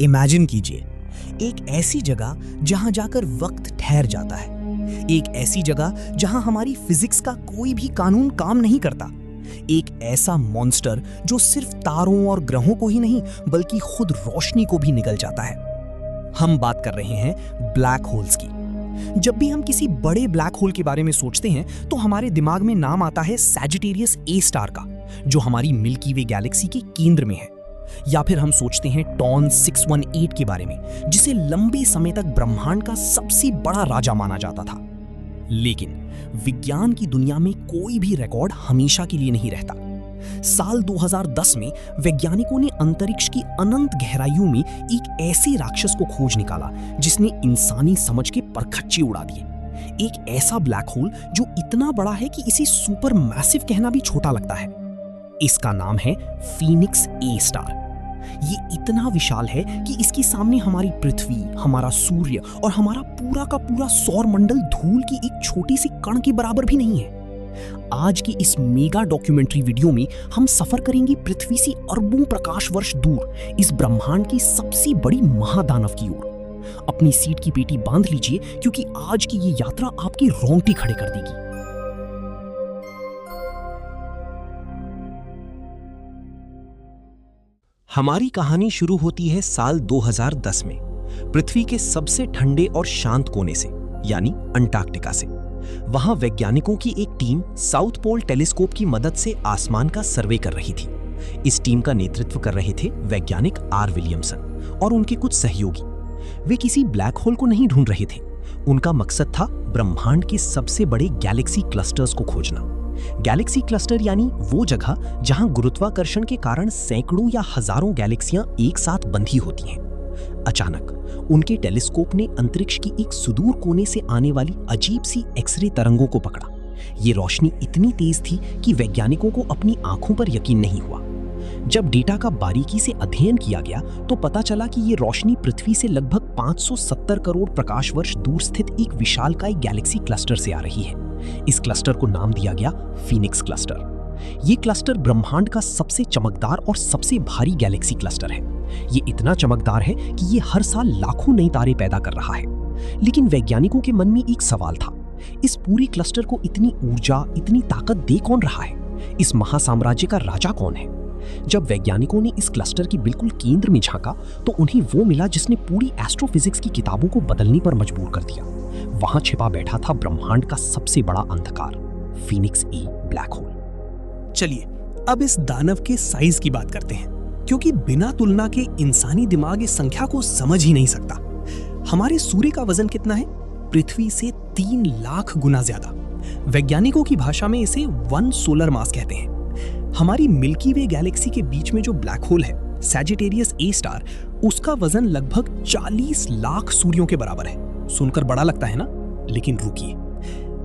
Imagine कीजिए, एक ऐसी जगह जहां जाकर वक्त ठहर जाता है, एक ऐसी जगह जहां हमारी फिजिक्स का कोई भी कानून काम नहीं करता, एक ऐसा मॉन्स्टर जो सिर्फ तारों और ग्रहों को ही नहीं बल्कि खुद रोशनी को भी निगल जाता है। हम बात कर रहे हैं ब्लैक होल्स की। जब भी हम किसी बड़े ब्लैक होल के बारे में सोचते हैं तो हमारे दिमाग में नाम आता है सैजिटेरियस ए स्टार का, जो हमारी मिल्की वे गैलेक्सी के केंद्र में है। या फिर हम सोचते हैं टॉन 618 के बारे में, जिसे लंबे समय तक ब्रह्मांड का सबसे बड़ा राजा माना जाता था। लेकिन विज्ञान की दुनिया में कोई भी रिकॉर्ड हमेशा के लिए नहीं रहता। साल 2010 में वैज्ञानिकों ने अंतरिक्ष की अनंत गहराइयों में एक ऐसे राक्षस को खोज निकाला जिसने इंसानी समझ के परखच्चे उड़ा दिए। एक ऐसा ब्लैक होल जो इतना बड़ा है कि इसे सुपर मैसिव कहना भी छोटा लगता है। इसका नाम है फीनिक्स ए स्टार। ये इतना विशाल है कि इसके सामने हमारी पृथ्वी, हमारा सूर्य और हमारा पूरा का पूरा सौर मंडल धूल की एक छोटी सी कण के बराबर भी नहीं है। आज की इस मेगा डॉक्यूमेंट्री वीडियो में हम सफर करेंगे पृथ्वी से अरबों प्रकाश वर्ष दूर इस ब्रह्मांड की सबसे बड़ी महादानव की ओर। अपनी सीट की पेटी बांध लीजिए, क्योंकि आज की ये यात्रा आपके रोंगटे खड़े कर देगी। हमारी कहानी शुरू होती है साल 2010 में, पृथ्वी के सबसे ठंडे और शांत कोने से, यानी अंटार्कटिका से। वहां वैज्ञानिकों की एक टीम साउथ पोल टेलीस्कोप की मदद से आसमान का सर्वे कर रही थी। इस टीम का नेतृत्व कर रहे थे वैज्ञानिक आर विलियमसन और उनके कुछ सहयोगी। वे किसी ब्लैक होल को नहीं ढूंढ रहे थे। उनका मकसद था ब्रह्मांड के सबसे बड़े गैलेक्सी क्लस्टर्स को खोजना। गैलेक्सी क्लस्टर यानी वो जगह जहां गुरुत्वाकर्षण के कारण सैकड़ों या हजारों गैलेक्सियां एक साथ बंधी होती हैं। अचानक उनके टेलीस्कोप ने अंतरिक्ष की एक सुदूर कोने से आने वाली अजीब सी एक्सरे तरंगों को पकड़ा। ये रोशनी इतनी तेज थी कि वैज्ञानिकों को अपनी आंखों पर यकीन नहीं हुआ। जब डेटा का बारीकी से अध्ययन किया गया तो पता चला कि ये रोशनी पृथ्वी से लगभग 570 करोड़ प्रकाश वर्ष दूर स्थित एक विशालकाय गैलेक्सी क्लस्टर से आ रही है। इस क्लस्टर को नाम दिया गया फीनिक्स क्लस्टर। ये क्लस्टर ब्रह्मांड का सबसे चमकदार और सबसे भारी गैलेक्सी क्लस्टर है। ये इतना चमकदार है कि ये हर साल लाखों नए तारे पैदा कर रहा है। लेकिन वैज्ञानिकों के मन में एक सवाल था, इस पूरे क्लस्टर को इतनी ऊर्जा, इतनी ताकत दे कौन रहा है? इस महासाम्राज्य का राजा कौन है? जब वैज्ञानिकों ने इस क्लस्टर के बिल्कुल केंद्र में झांका तो उन्हें वो मिला जिसने पूरी एस्ट्रोफिजिक्स की किताबों को बदलने पर मजबूर कर दिया। वहां छिपा बैठा था ब्रह्मांड का सबसे बड़ा अंधकार, फीनिक्स ए ब्लैक होल। चलिए अब इस दानव के साइज की बात करते हैं, क्योंकि बिना तुलना के इंसानी दिमाग इस संख्या को समझ ही नहीं सकता। हमारे सूर्य का वजन कितना है? पृथ्वी से 3 लाख गुना ज्यादा। वैज्ञानिकों की भाषा में इसे 1 सोलर मास कहते हैं। हमारी मिल्की वे गैलेक्सी के बीच में जो ब्लैक होल है, सैजिटेरियस ए स्टार, उसका वजन लगभग 40 लाख सूर्यों के बराबर है। सुनकर बड़ा लगता है ना? लेकिन रुकिए,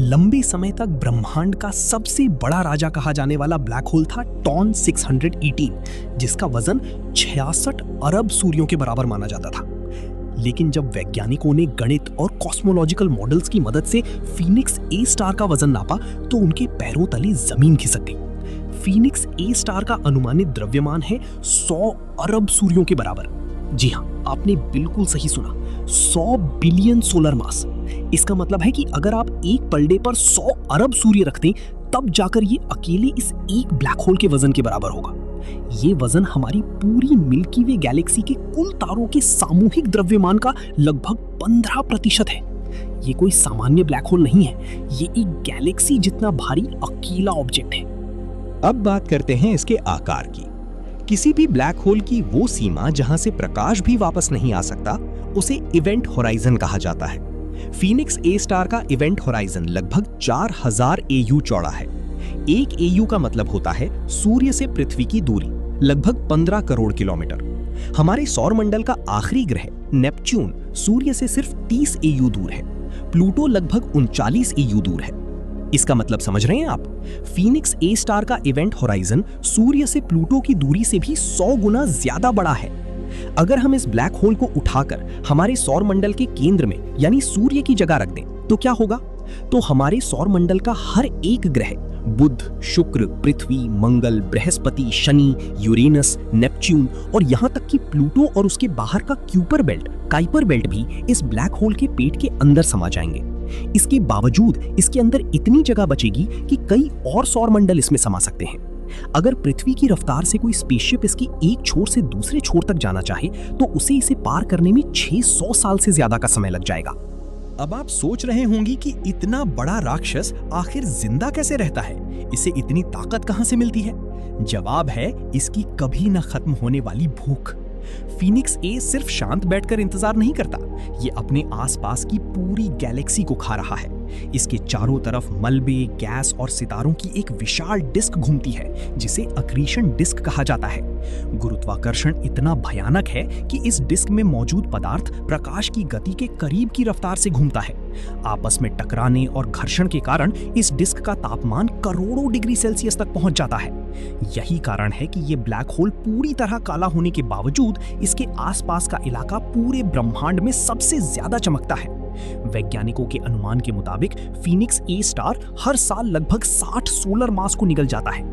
लंबे समय तक ब्रह्मांड का सबसे बड़ा राजा कहा जाने वाला ब्लैक होल था टॉन 618, जिसका वजन 66 अरब सूर्यों के बराबर माना जाता था। लेकिन जब वैज्ञानिकों ने गणित और कॉस्मोलॉजिकल मॉडल्स की मदद से फीनिक्स ए स्टार का वजन नापा तो उनके पैरों तले जमीन खिसक गई। फीनिक्स ए स्टार का अनुमानित द्रव्यमान है 100 अरब सूर्यों के बराबर। जी हाँ, आपने बिल्कुल सही सुना, 100 बिलियन सोलर मास। इसका मतलब है कि अगर आप एक पलड़े पर 100 अरब सूर्य रख दें, तब जाकर ये अकेले इस एक ब्लैक होल के वजन के बराबर होगा। ये वजन हमारी पूरी मिल्की वे गैलेक्सी के कुल तारों के सामूहिक द्रव्यमान का लगभग 15% है। ये कोई सामान्य ब्लैक होल नहीं है, ये एक गैलेक्सी जितना भारी अकेला ऑब्जेक्ट है। अब बात करते हैं इसके आकार की। किसी भी ब्लैक होल की वो सीमा जहां से प्रकाश भी वापस नहीं आ सकता, उसे इवेंट होराइजन कहा जाता है। फीनिक्स ए स्टार का इवेंट होराइजन लगभग 4000 एयू चौड़ा है। एक एयू का मतलब होता है सूर्य से पृथ्वी की दूरी, लगभग 15 करोड़ किलोमीटर। हमारे सौर मंडल का आखिरी ग्रह नेपच्यून सूर्य से सिर्फ 30 एयू दूर है। प्लूटो लगभग 39 एयू दूर है। इसका मतलब समझ रहे हैं आप? फीनिक्स ए स्टार का इवेंट होराइजन सूर्य से प्लूटो की दूरी से भी 100 गुना ज्यादा बड़ा है। अगर हम इस ब्लैक होल को उठाकर हमारे सौर मंडल के केंद्र में यानी सूर्य की जगह रख दें तो क्या होगा? तो हमारे सौर मंडल का हर एक ग्रह बुध, शुक्र, पृथ्वी, मंगल, बृहस्पति, शनि, यूरेनस, नेपच्यून और यहाँ तक कि प्लूटो और उसके बाहर का काइपर बेल्ट भी इस ब्लैक होल के पेट के अंदर समा जाएंगे। इसके बावजूद इसके अंदर इतनी जगह बचेगी कि कई और सौरमंडल इसमें समा सकते हैं। अगर पृथ्वी की रफ्तार से कोई स्पेसशिप इसकी एक छोर से दूसरे छोर तक जाना चाहे तो उसे इसे पार करने में 600 साल से ज्यादा का समय लग जाएगा। अब आप सोच रहे होंगे कि इतना बड़ा राक्षस आखिर जिंदा कैसे रहता है, इसे इतनी ताकत कहां से मिलती है? जवाब है इसकी कभी न खत्म होने वाली भूख। फीनिक्स ए सिर्फ शांत बैठकर इंतजार नहीं करता, ये अपने आसपास की पूरी गैलेक्सी को खा रहा है। इसके चारों तरफ मलबे, गैस और सितारों की एक विशाल डिस्क घूमती है जिसे अक्रीशन डिस्क कहा जाता है। गुरुत्वाकर्षण इतना भयानक है कि इस डिस्क में मौजूद पदार्थ प्रकाश की गति के करीब की रफ्तार से घूमता है। आपस में टकराने और घर्षण के कारण इस डिस्क का तापमान करोड़ों डिग्री सेल्सियस तक पहुंच जाता है। यही कारण है कि ये ब्लैक होल पूरी तरह काला होने के बावजूद इसके आसपास का इलाका पूरे ब्रह्मांड में सबसे ज्यादा चमकता है। वैज्ञानिकों के अनुमान के मुताबिक फीनिक्स ए स्टार हर साल लगभग 60 सोलर मास को निगल जाता है,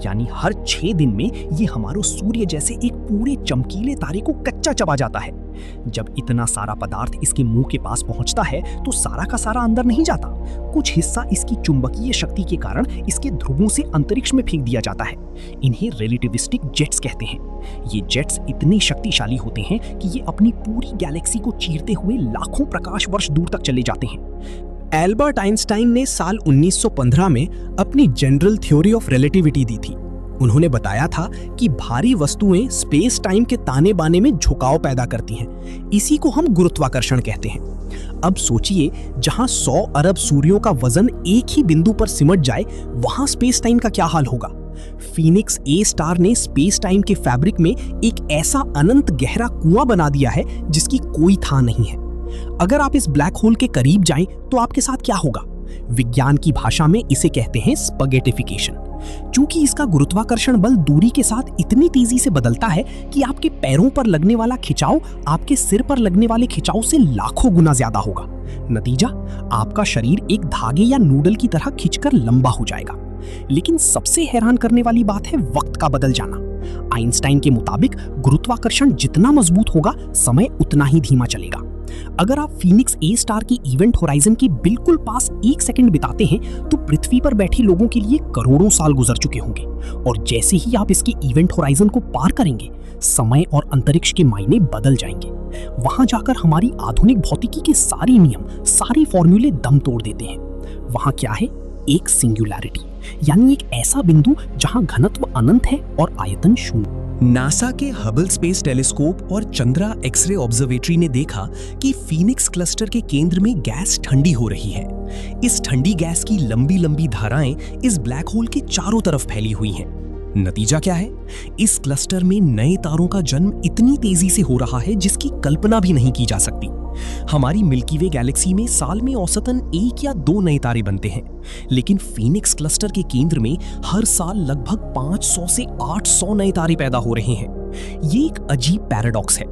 यानी हर 6 दिन में ये हमारे सूर्य जैसे एक पूरे चमकीले तारे को कच्चा चबा जाता है। जब इतना सारा पदार्थ इसके मुंह के पास पहुंचता है तो सारा का सारा अंदर नहीं जाता, कुछ हिस्सा इसकी चुंबकीय शक्ति के कारण इसके ध्रुवों से अंतरिक्ष में फेंक दिया जाता है। इन्हें रिलेटिविस्टिक जेट्स कहते हैं। ये जेट्स इतने शक्तिशाली होते हैं कि ये अपनी पूरी गैलेक्सी को चीरते हुए लाखों प्रकाश वर्ष दूर तक चले जाते हैं। एल्बर्ट आइंस्टाइन ने साल 1915 में अपनी जनरल थ्योरी ऑफ रिलेटिविटी दी थी। उन्होंने बताया था कि भारी वस्तुएं स्पेस टाइम के ताने बाने में झुकाव पैदा करती हैं। इसी को हम गुरुत्वाकर्षण कहते हैं। अब सोचिए, जहां 100 अरब सूर्यों का वजन एक ही बिंदु पर सिमट जाए, वहां स्पेस टाइम का क्या हाल होगा? फीनिक्स ए स्टार ने स्पेस टाइम के फैब्रिक में एक ऐसा अनंत गहरा कुआं बना दिया है जिसकी कोई था नहीं है। अगर आप इस ब्लैक होल के करीब जाएं तो आपके साथ क्या होगा? विज्ञान की भाषा में इसे कहते हैं स्पगेटिफिकेशन। चूंकि इसका गुरुत्वाकर्षण बल दूरी के साथ इतनी तेजी से बदलता है कि आपके पैरों पर लगने वाला खिंचाव आपके सिर पर लगने वाले खिंचाव से लाखों गुना ज्यादा होगा। नतीजा, आपका शरीर एक धागे या नूडल की तरह खिंचकर लंबा हो जाएगा। लेकिन सबसे हैरान करने वाली बात है वक्त का बदल जाना। आइंस्टाइन के मुताबिक गुरुत्वाकर्षण जितना मजबूत होगा, समय उतना ही धीमा चलेगा। अगर आप फीनिक्स ए स्टार की इवेंट होराइजन के बिल्कुल पास 1 सेकंड बिताते हैं तो पृथ्वी पर बैठे लोगों के लिए करोड़ों साल गुजर चुके होंगे। और जैसे ही आप इसके इवेंट होराइजन को पार करेंगे, समय और अंतरिक्ष के मायने बदल जाएंगे। वहां जाकर हमारी आधुनिक भौतिकी के सारे नियम, सारे फॉर्मूले दम तोड़ देते हैं। वहां क्या है? एक सिंगुलैरिटी, यानी एक ऐसा बिंदु जहां घनत्व अनंत है और आयतन शून्य। नासा के हबल स्पेस टेलीस्कोप और चंद्रा एक्सरे ऑब्जर्वेटरी ने देखा कि फीनिक्स क्लस्टर के केंद्र में गैस ठंडी हो रही है। इस ठंडी गैस की लंबी लंबी धाराएं इस ब्लैक होल के चारों तरफ फैली हुई हैं। नतीजा क्या है? इस क्लस्टर में नए तारों का जन्म इतनी तेजी से हो रहा है जिसकी कल्पना भी नहीं की जा सकती। हमारी मिल्की वे गैलेक्सी में साल में औसतन 1 या 2 नए तारे बनते हैं, लेकिन फीनिक्स क्लस्टर के केंद्र में हर साल लगभग 500 से 800 नए तारे पैदा हो रहे हैं। ये एक अजीब पैराडॉक्स है।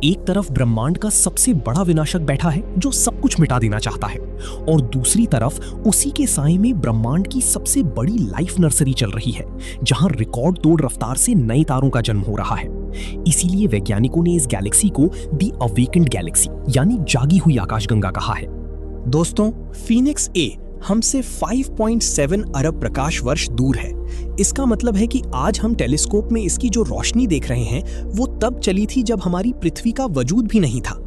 एक तरफ ब्रह्मांड का सबसे बड़ा विनाशक बैठा है जो सब कुछ मिटा देना चाहता है, और दूसरी तरफ उसी के साए में ब्रह्मांड की सबसे बड़ी लाइफ नर्सरी चल रही है, जहां रिकॉर्ड तोड़ रफ्तार से नए तारों का जन्म हो रहा है। इसीलिए वैज्ञानिकों ने इस गैलेक्सी को दी अवेकेंड गैलेक्सी यानी जागी हुई आकाशगंगा कहा है। दोस्तों, फीनिक्स ए हमसे 5.7 अरब प्रकाश वर्ष दूर है। इसका मतलब है कि आज हम टेलीस्कोप में इसकी जो रोशनी देख रहे हैं वो तब चली थी जब हमारी पृथ्वी का वजूद भी नहीं था।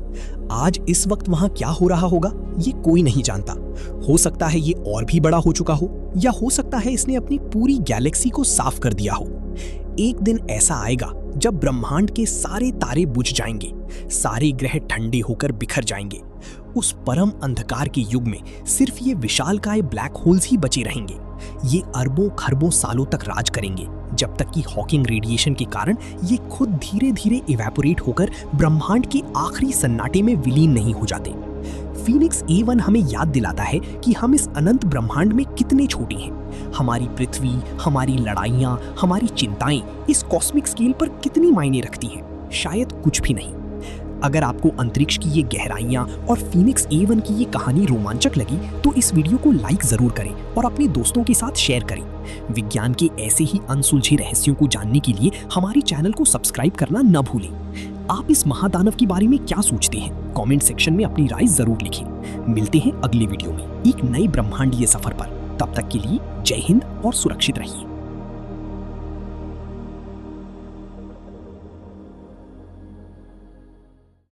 आज इस वक्त वहां क्या हो रहा होगा ये कोई नहीं जानता। हो सकता है ये और भी बड़ा हो चुका हो, या हो सकता है इसने अपनी पूरी गैलेक्सी को साफ कर दिया हो। एक दिन ऐसा आएगा जब ब्रह्मांड के सारे तारे बुझ जाएंगे, सारे ग्रह ठंडे होकर बिखर जाएंगे। उस परम अंधकार के युग में सिर्फ ये विशालकाय ब्लैक होल्स ही बचे रहेंगे। ये अरबों खरबों सालों तक राज करेंगे, जब तक कि हॉकिंग रेडिएशन के कारण ये खुद धीरे धीरे इवेपोरेट होकर ब्रह्मांड के आखिरी सन्नाटे में विलीन नहीं हो जाते। फीनिक्स A1 हमें याद दिलाता है कि हम इस अनंत ब्रह्मांड में कितने छोटे हैं। हमारी पृथ्वी, हमारी लड़ाइयाँ, हमारी चिंताएं इस कॉस्मिक स्केल पर कितनी मायने रखती हैं? शायद कुछ भी नहीं। अगर आपको अंतरिक्ष की ये गहराइयां और फीनिक्स A1 की ये कहानी रोमांचक लगी तो इस वीडियो को लाइक जरूर करें और अपने दोस्तों के साथ शेयर करें। विज्ञान के ऐसे ही अनसुलझे रहस्यों को जानने के लिए हमारे चैनल को सब्सक्राइब करना न भूलें। आप इस महादानव के बारे में क्या सोचते हैं? कमेंट सेक्शन में अपनी राय जरूर लिखें। मिलते हैं अगले वीडियो में एक नए ब्रह्मांडीय सफर पर। तब तक के लिए जय हिंद और सुरक्षित रहिए।